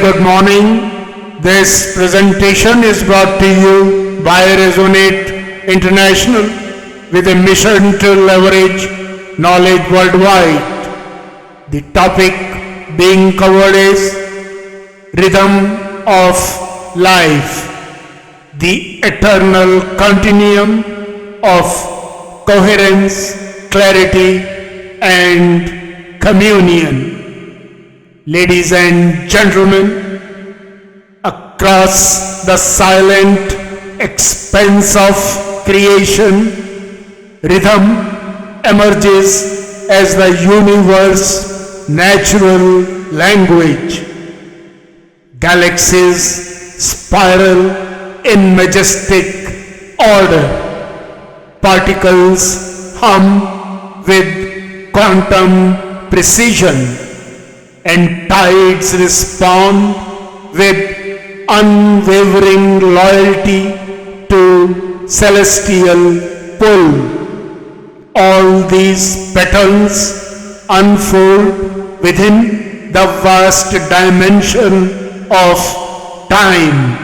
good morning. This presentation is brought to you by Resonate International with a mission to leverage knowledge worldwide. The topic being covered is Rhythm of Life, the eternal continuum of coherence, clarity, and communion. Ladies and gentlemen, across the silent expanse of creation, rhythm emerges as the universe's natural language. Galaxies spiral in majestic order. Particles hum with quantum precision, and tides respond with unwavering loyalty to celestial pull. All these patterns unfold within the vast dimension of time,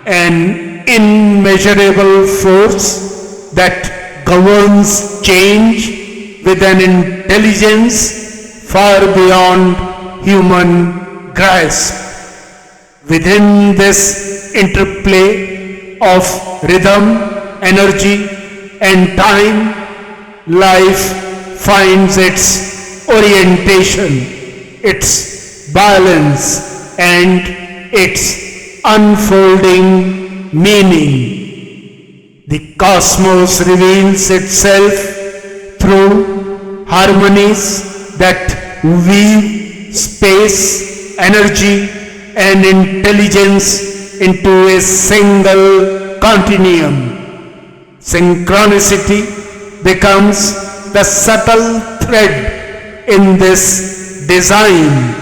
an immeasurable force that governs change with an intelligence far beyond human grasp. Within this interplay of rhythm, energy, and time, life finds its orientation, its balance, and its unfolding meaning. The cosmos reveals itself through harmonies that weave space, energy, and intelligence into a single continuum. Synchronicity becomes the subtle thread in this design.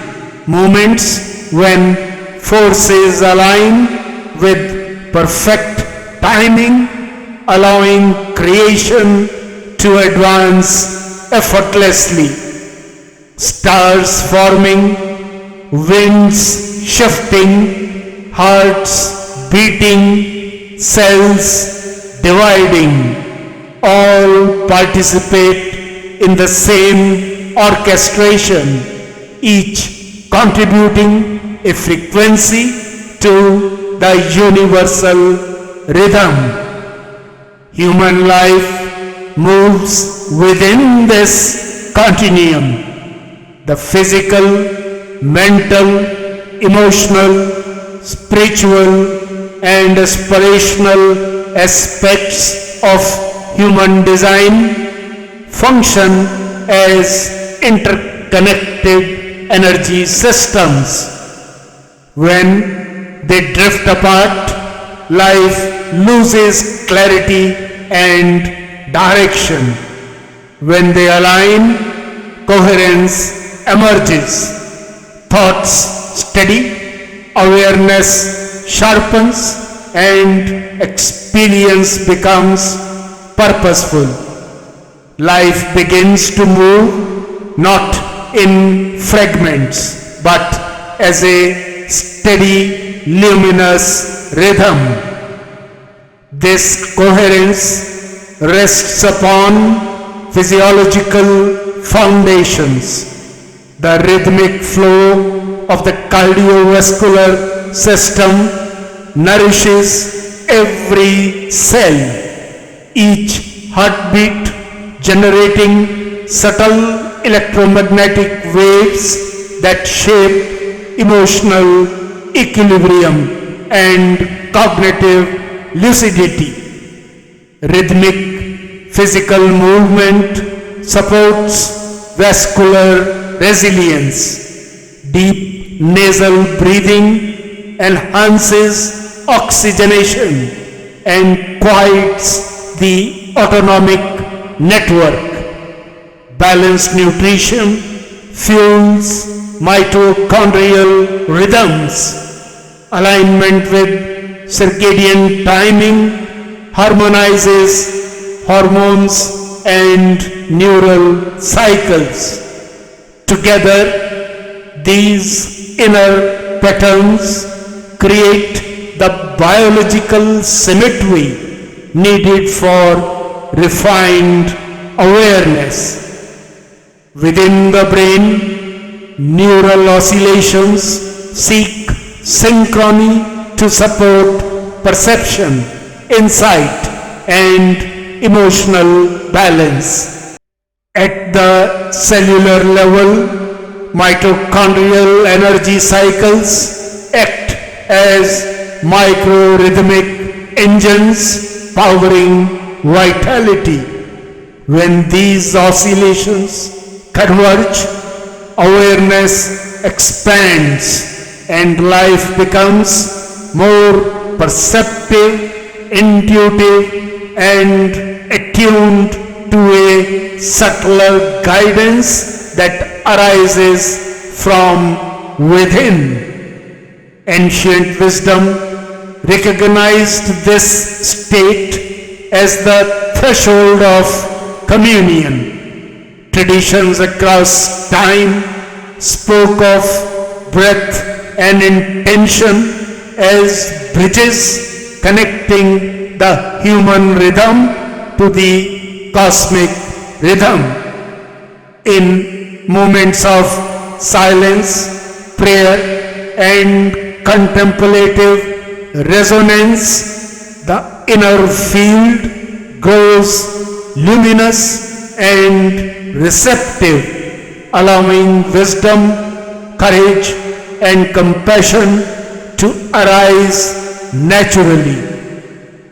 Moments when forces align with perfect timing, allowing creation to advance effortlessly. Stars forming, winds shifting, hearts beating, cells dividing, all participate in the same orchestration, each contributing a frequency to the universal rhythm. Human life moves within this continuum. The physical, mental, emotional, spiritual, and aspirational aspects of human design function as interconnected energy systems. When they drift apart, life loses clarity and direction. When they align, coherence emerges. Thoughts steady, awareness sharpens, and experience becomes purposeful. Life begins to move not in fragments but as a steady, luminous rhythm. This coherence rests upon physiological foundations. The rhythmic flow of the cardiovascular system nourishes every cell, each heartbeat generating subtle electromagnetic waves that shape emotional equilibrium and cognitive lucidity. Rhythmic physical movement supports vascular resilience. Deep nasal breathing enhances oxygenation and quiets the autonomic network. Balanced nutrition fuels mitochondrial rhythms. Alignment with circadian timing harmonizes hormones and neural cycles. Together, these inner patterns create the biological symmetry needed for refined awareness. Within the brain, neural oscillations seek synchrony to support perception, insight, and emotional balance. At the cellular level, mitochondrial energy cycles act as micro-rhythmic engines powering vitality. When these oscillations converge, awareness expands and life becomes more perceptive, intuitive, and attuned to a subtler guidance that arises from within. Ancient wisdom recognized this state as the threshold of communion. Traditions across time spoke of breath and intention as bridges connecting the human rhythm to the cosmic rhythm. In moments of silence, prayer, and contemplative resonance, the inner field grows luminous and receptive, allowing wisdom, courage, and compassion to arise naturally.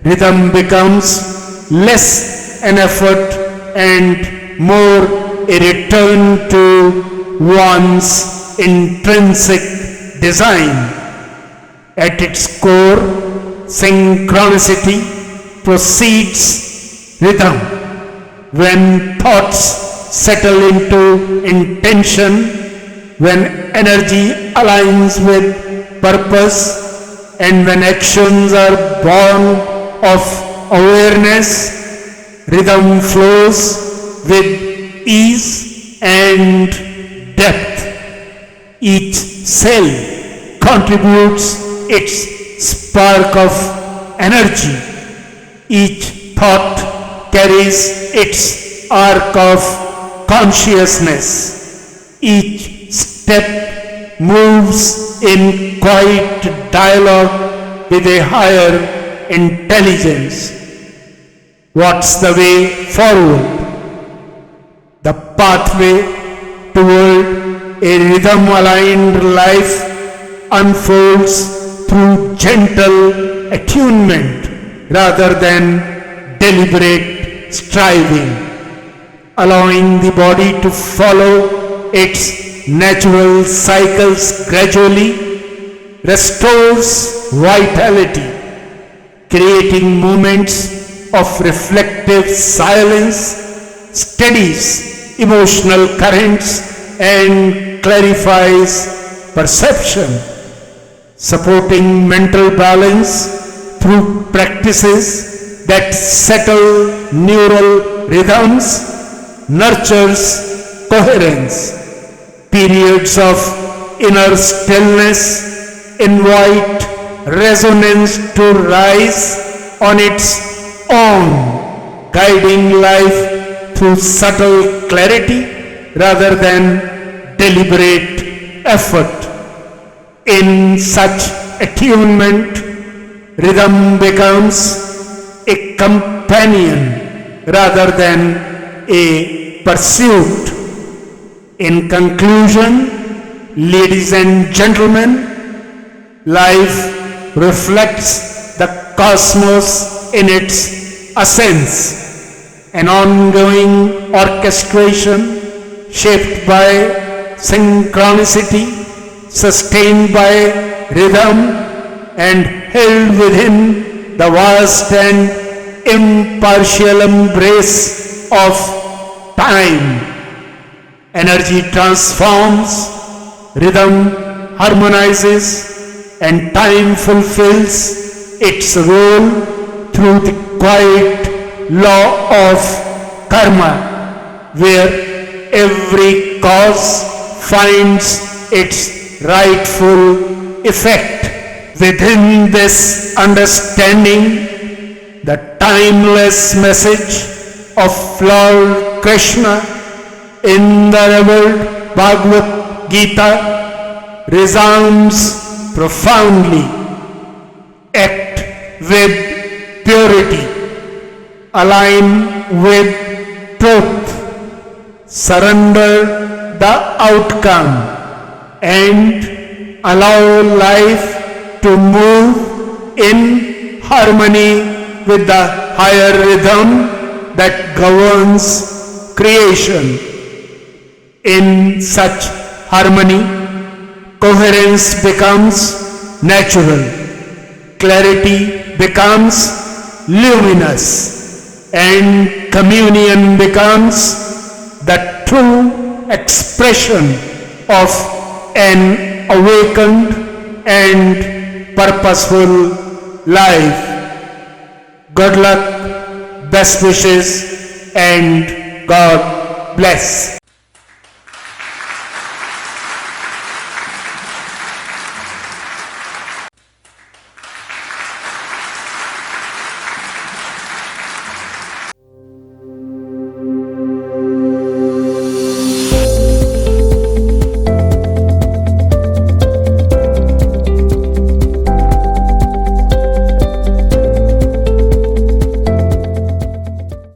Rhythm becomes less an effort and more a return to one's intrinsic design. At its core, synchronicity precedes rhythm. When thoughts settle into intention, when energy aligns with purpose, and when actions are born of awareness, rhythm flows with ease and depth. Each cell contributes its spark of energy. Each thought carries its arc of consciousness. Each step moves in quiet dialogue with a higher intelligence. What's the way forward? The pathway toward a rhythm-aligned life unfolds through gentle attunement rather than deliberate striving, allowing the body to follow its natural cycles gradually, restores vitality, creating moments of reflective silence, steadies emotional currents, and clarifies perception, supporting mental balance through practices that settle neural rhythms, nurtures coherence. Periods of inner stillness invite resonance to rise on its own, guiding life through subtle clarity rather than deliberate effort. In such attunement, rhythm becomes a companion rather than a pursuit. In conclusion, ladies and gentlemen, life reflects the cosmos in its essence, an ongoing orchestration shaped by synchronicity, sustained by rhythm, and held within the vast and impartial embrace of time. Energy transforms, rhythm harmonizes, and time fulfills its role through the quiet law of karma, where every cause finds its rightful effect. Within this understanding, the timeless message of Lord Krishna in the revered Bhagavad Gita resounds profoundly. Act with purity, align with truth, surrender the outcome, and allow life to move in harmony with the higher rhythm that governs creation. In such harmony, coherence becomes natural, clarity becomes luminous, and communion becomes the true expression of an awakened and purposeful life. Good luck, best wishes, and God bless.